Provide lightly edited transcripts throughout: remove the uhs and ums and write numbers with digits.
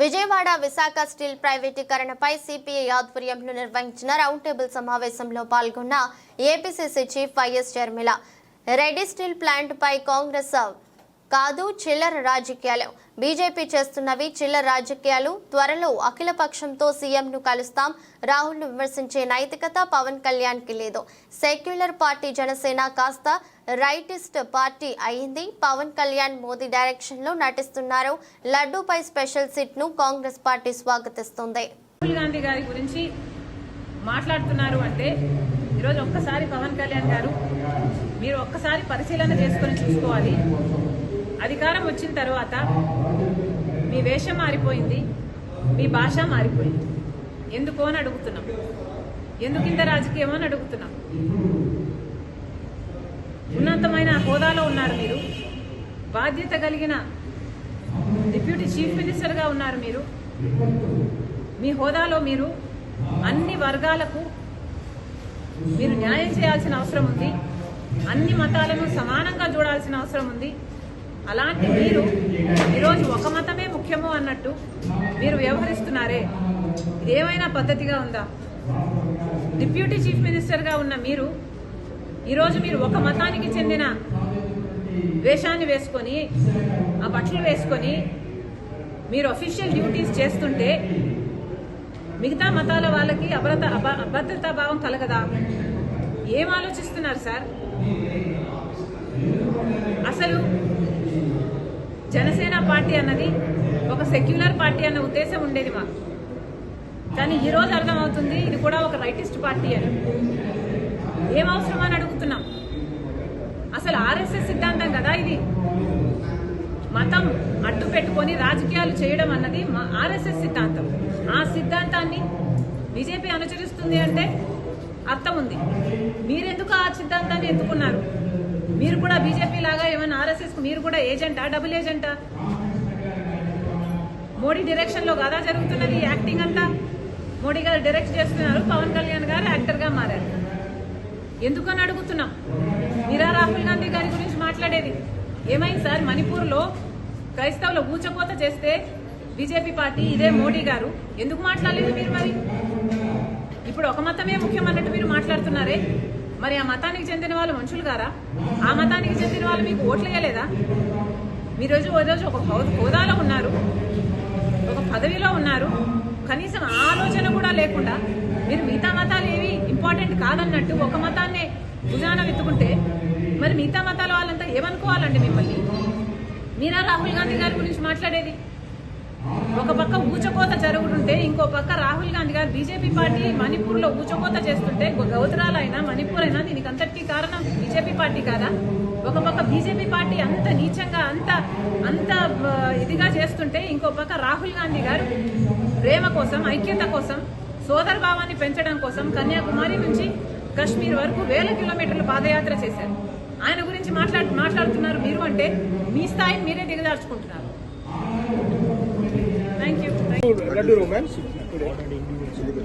Vijayawada Visakha steel ప్రైవేటీకరణపై CPI ఆధ్వర్యంలో నిర్వహించిన రౌండ్ టేబుల్ సమావేశంలో పాల్గొన్న APCC chief YS Sharmila Reddy steel plant పై కాంగ్రెస్ కాదు చిల్లర రాజకీయాలు, బీజేపీ చేస్తున్నవి చిల్లర రాజకీయాలు, త్వరలో అఖిలపక్షంతో సీఎంను కలుస్తాం, రాహుల్ను విమర్శించే నైతికత పవన్ కళ్యాణ్కి లేదు, సెక్యులర్ పార్టీ జనసేన కాస్త రైటిస్ట్ పార్టీ అయింది, పవన్ కళ్యాణ్ మోదీ డైరెక్షన్లో నటిస్తున్నారు, లడ్డూపై స్పెషల్ సిట్ను కాంగ్రెస్ పార్టీ స్వాగతిస్తుంది. రాహుల్ గాంధీ గారి గురించి మాట్లాడుతున్నారు అంటే ఈరోజు ఒక్కసారి పవన్ కళ్యాణ్ గారు మీరు ఒక్కసారి పరిశీలన చేసుకొని చూసుకోవాలి. అధికారం వచ్చిన తర్వాత మీ వేషం మారిపోయింది, మీ భాష మారిపోయింది. ఎందుకు అని అడుగుతున్నాం, ఎందుకు ఇంత రాజకీయం అని అడుగుతున్నాం. ఉన్నతమైన హోదాలో ఉన్నారు మీరు, బాధ్యత కలిగిన డిప్యూటీ చీఫ్ మినిస్టర్గా ఉన్నారు మీరు. మీ హోదాలో మీరు అన్ని వర్గాలకు మీరు న్యాయం చేయాల్సిన అవసరం ఉంది, అన్ని మతాలను సమానంగా చూడాల్సిన అవసరం ఉంది. అలాంటి మీరు ఈరోజు ఒక మతమే ముఖ్యము అన్నట్టు మీరు వ్యవహరిస్తున్నారే, ఇదేమైనా పద్ధతిగా ఉందా? డిప్యూటీ చీఫ్ మినిస్టర్గా ఉన్న మీరు ఈరోజు మీరు ఒక మతానికి చెందిన వేషాన్ని వేసుకొని ఆ బట్టలు వేసుకొని మీరు అఫీషియల్ డ్యూటీస్ చేస్తుంటే మిగతా మతాల వాళ్ళకి అభద్రతా భావం కలగదా? ఏం ఆలోచిస్తున్నారు సార్? అసలు జనసేన పార్టీ అన్నది ఒక సెక్యులర్ పార్టీ అన్న ఉద్దేశం ఉండేది మాకు, కానీ ఈరోజు అర్థమవుతుంది ఇది కూడా ఒక రైటిస్ట్ పార్టీ అని. ఏం అవసరం అని అడుగుతున్నాం. అసలు ఆర్ఎస్ఎస్ సిద్ధాంతం కదా ఇది. మతం అడ్డు పెట్టుకొని రాజకీయాలు చేయడం అన్నది ఆర్ఎస్ఎస్ సిద్ధాంతం. ఆ సిద్ధాంతాన్ని బీజేపీ అనుసరిస్తుంది అంటే అర్థం ఉంది. మీరెందుకు ఆ సిద్ధాంతాన్ని ఎత్తుకున్నారు? మీరు కూడా బీజేపీ లాగా ఏమైనా ఆర్ఎస్ఎస్ మీరు కూడా ఏజెంటా, డబుల్ ఏజెంటా? మోడీ డైరెక్షన్ లో కదా జరుగుతున్నది యాక్టింగ్ అంతా. మోడీ గారు డైరెక్ట్ చేస్తున్నారు, పవన్ కళ్యాణ్ గారు యాక్టర్ గా మారారు. ఎందుకని అడుగుతున్నాం. మీరా రాహుల్ గాంధీ గారి గురించి మాట్లాడేది? ఏమైంది సార్? మణిపూర్లో క్రైస్తవుల ఊచకోత చేస్తే బీజేపీ పార్టీ, ఇదే మోడీ గారు ఎందుకు మాట్లాడలేదు మీరు? మరి ఇప్పుడు ఒక మతమే ముఖ్యం అన్నట్టు మీరు మాట్లాడుతున్నారే, మరి ఆ మతానికి చెందిన వాళ్ళు మనుషులు గారా? ఆ మతానికి చెందిన వాళ్ళు మీకు ఓట్లు వేయలేదా? మీరు రోజు ఒక హోదాలో ఉన్నారు, ఒక పదవిలో ఉన్నారు, కనీసం ఆలోచన కూడా లేకుండా మీరు మిగతా మతాలు ఏవి ఇంపార్టెంట్ కాదన్నట్టు ఒక మతాన్నే భుజాన వెతుకుంటే మరి మిగతా మతాల వాళ్ళంతా ఏమనుకోవాలండి మిమ్మల్ని? మీరా రాహుల్ గాంధీ గారి గురించి మాట్లాడేది? ఒక పక్క ఊచకోత జరుగుతుంటే ఇంకో పక్క రాహుల్ గాంధీ గారు బీజేపీ పార్టీ మణిపూర్లో ఊచకోత చేస్తుంటే, గౌతరాలైనా మణిపూర్ అయినా దీనికి అంతటికీ కారణం బీజేపీ పార్టీ కాదా? ఒక పక్క బీజేపీ పార్టీ అంత నీచంగా అంత ఇదిగా చేస్తుంటే ఇంకో పక్క రాహుల్ గాంధీ గారు ప్రేమ కోసం, ఐక్యత కోసం, సోదర భావాన్ని పెంచడం కోసం కన్యాకుమారి నుంచి కశ్మీర్ వరకు 1000 కిలోమీటర్లు పాదయాత్ర చేశారు. ఆయన గురించి మాట్లాడుతున్నారు మీరు అంటే మీ స్థాయిని మీరే దిగదార్చుకుంటున్నారు. Thank you.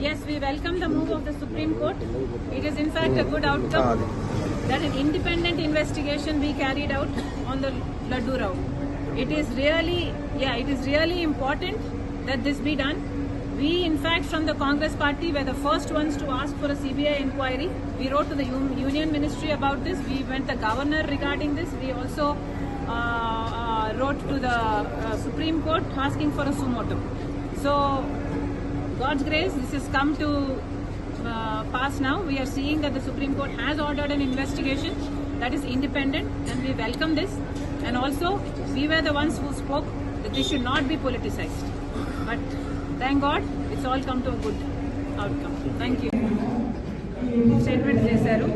Yes, we welcome the move of the Supreme Court. It is in fact a good outcome that an independent investigation be carried out on the Laddu row. It is really important that this be done. We in fact from the Congress party were the first ones to ask for a CBI inquiry. We wrote to the Union Ministry about this. We went to the governor regarding this. We also wrote to the Supreme Court asking for a suo motu. So God's grace, this has come to pass now. We are seeing that the Supreme Court has ordered an investigation that is independent, and we welcome this. And also we were the ones who spoke that this should not be politicized. But thank God it's all come to a good outcome. Thank you. Statement చేశారు.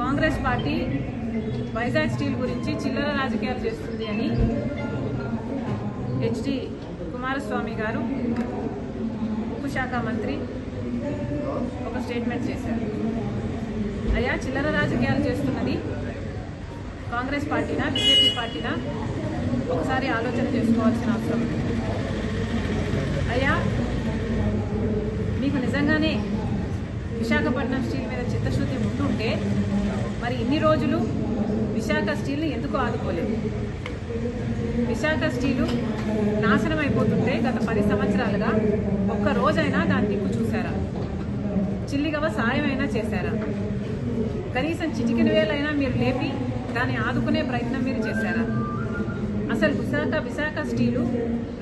Congress party Vizag steel గురించి చిల్లర రాజకీయాలు చేస్తుంది అని HD Kumaraswamy గారు, ఉక్కు శాఖ మంత్రి, ఒక స్టేట్మెంట్ చేశారు. అయ్యా, చిల్లర రాజకీయాలు చేస్తున్నది కాంగ్రెస్ పార్టీనా బీజేపీ పార్టీనా? ఒకసారి ఆలోచన చేసుకోవాల్సిన అవసరం ఉంది. అయ్యా, మీకు నిజంగానే విశాఖపట్నం స్టీల్ మీద చిత్తశుద్ధి ఉంటుంటే మరి ఇన్ని రోజులు విశాఖ స్టీల్ని ఎందుకు ఆదుకోలేదు? విశాఖ స్టీలు నాశనం అయిపోతుంటే గత 10 సంవత్సరాలుగా ఒక్క రోజైనా దాని దిక్కు చూశారా? చిల్లిగవ సాయం అయినా చేశారా? కనీసం చిటికిన వేలైనా మీరు లేపి దాన్ని ఆదుకునే ప్రయత్నం మీరు చేశారా? అసలు విశాఖ స్టీలు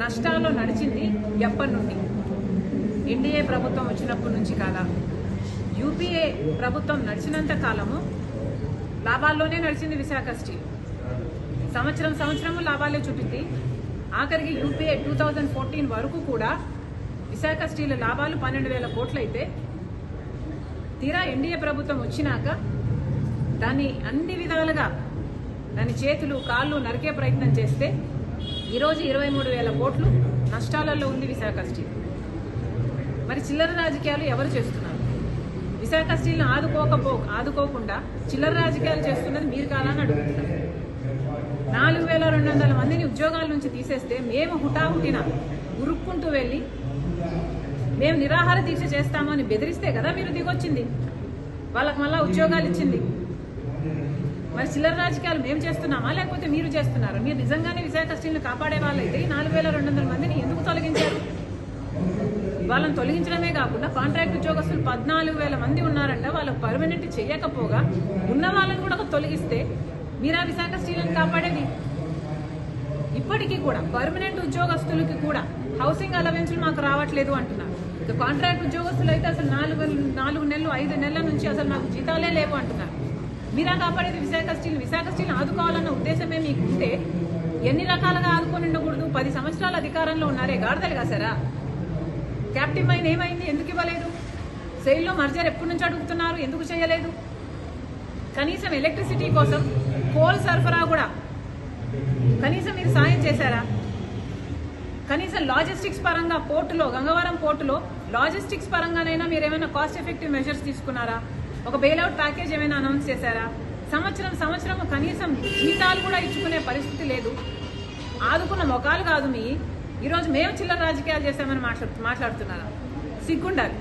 నష్టాల్లో నడిచింది ఎప్పటి నుండి? ఎన్డీఏ ప్రభుత్వం వచ్చినప్పటి నుంచి కాదా? యూపీఏ ప్రభుత్వం నడిచినంత కాలము లాభాల్లోనే నడిచింది విశాఖ స్టీల్. సంవత్సరము లాభాలే చూపింది. ఆఖరికి యూపీఏ 2014 వరకు కూడా విశాఖ స్టీల్ లాభాలు 12,000 కోట్లు అయితే తీరా ఎన్డీఏ ప్రభుత్వం వచ్చినాక దాన్ని అన్ని విధాలుగా దాని చేతులు కాళ్ళు నరికే ప్రయత్నం చేస్తే ఈరోజు 23,000 కోట్లు నష్టాలలో ఉంది విశాఖ స్టీల్. మరి చిల్లర రాజకీయాలు ఎవరు చేస్తున్నారు? విశాఖ స్టీల్ను ఆదుకోకుండా చిల్లర రాజకీయాలు చేస్తున్నది మీరు కాదని అడుగుతున్నారు. 4,200 మందిని ఉద్యోగాల నుంచి తీసేస్తే మేము హుటాహుటిన ఉరుక్కుంటూ వెళ్ళి మేము నిరాహార దీక్ష చేస్తామని బెదిరిస్తే కదా మీరు దిగొచ్చింది, వాళ్ళకి మళ్ళా ఉద్యోగాలు ఇచ్చింది. మరి చిల్లర రాజకీయాలు మేము చేస్తున్నామా లేకపోతే మీరు చేస్తున్నారా? మీరు నిజంగానే విశాఖ స్టీల్ని కాపాడే వాళ్ళైతే 4,200 మందిని ఎందుకు తొలగించారు? వాళ్ళని తొలగించడమే కాకుండా కాంట్రాక్ట్ ఉద్యోగస్తులు 14,000 మంది ఉన్నారంట. వాళ్ళకు పర్మనెంట్ చేయకపోగా ఉన్న వాళ్ళని కూడా తొలగిస్తే మీరా విశాఖ స్టీల్ని కాపాడేది? ఇప్పటికీ కూడా పర్మనెంట్ ఉద్యోగస్తులకి కూడా హౌసింగ్ అలవెన్స్లు మాకు రావట్లేదు అంటున్నారు. ఇక కాంట్రాక్ట్ ఉద్యోగస్తులు అయితే అసలు 4 నెలలు 5 నెలల నుంచి అసలు మాకు జీతాలే లేవు అంటున్నారు. మీరా కాపాడేది విశాఖ స్టీల్. విశాఖ స్టీల్ ఆదుకోవాలన్న ఉద్దేశమే మీకు ఉంటే ఎన్ని రకాలుగా ఆదుకొని ఉండకూడదు? 10 సంవత్సరాల అధికారంలో ఉన్నారే, గాడిదలు కాసారా? క్యాప్టివ్ మైన్ ఏమైంది? ఎందుకు ఇవ్వలేదు? సెయిల్లో మర్జర్ ఎప్పటి నుంచి అడుగుతున్నారు, ఎందుకు చేయలేదు? కనీసం ఎలక్ట్రిసిటీ కోసం కోల్ సరఫరా కూడా కనీసం మీరు సాయం చేశారా? కనీసం లాజిస్టిక్స్ పరంగా పోర్టులో, గంగవరం పోర్టులో లాజిస్టిక్స్ పరంగానైనా మీరు ఏమైనా కాస్ట్ ఎఫెక్టివ్ మెజర్స్ తీసుకున్నారా? ఒక బెయిల్అవుట్ ప్యాకేజ్ ఏమైనా అనౌన్స్ చేశారా? సంవత్సరం కనీసం జీతాలు కూడా ఇచ్చుకునే పరిస్థితి లేదు. ఆదుకున్న మొఖాలు కాదు మీ. ఈరోజు మేము చిల్లర రాజకీయాలు చేశామని మాట్లాడుతున్నారా? సిగ్గుండాలి.